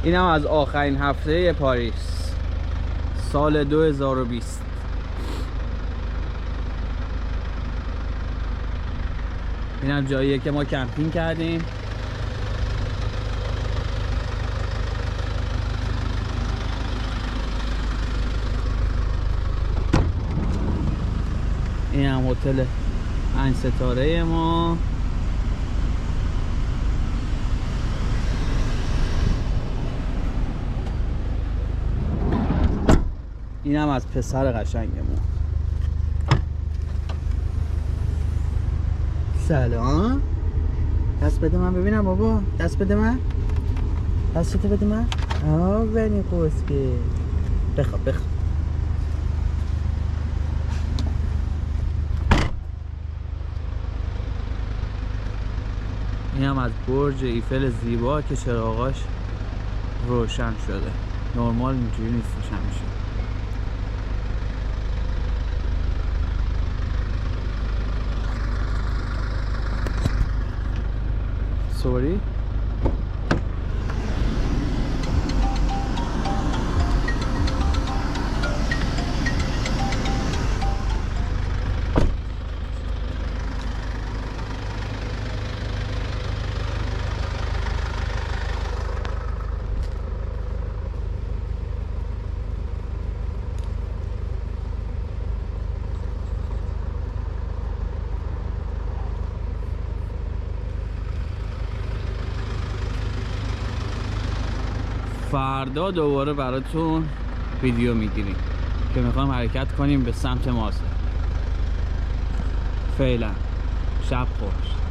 اینم از آخرین هفته پاریس سال 2020. اینم جاییه که ما کمپینگ کردیم. اینم هتل 5 ستاره ما. اینم از پسر قشنگمون. سلام. دست بده من ببینم بابا. دست بده من. دستتو بده من. آفرین خوسکه. بخواب. اینم از برج ایفل زیبا که چراغاش روشن شده. نرمال اینجوری نیستش همیشه. سوری فردا دوباره براتون ویدیو میگیریم که میخوایم حرکت کنیم به سمت ماسه. فعلا شب خوش.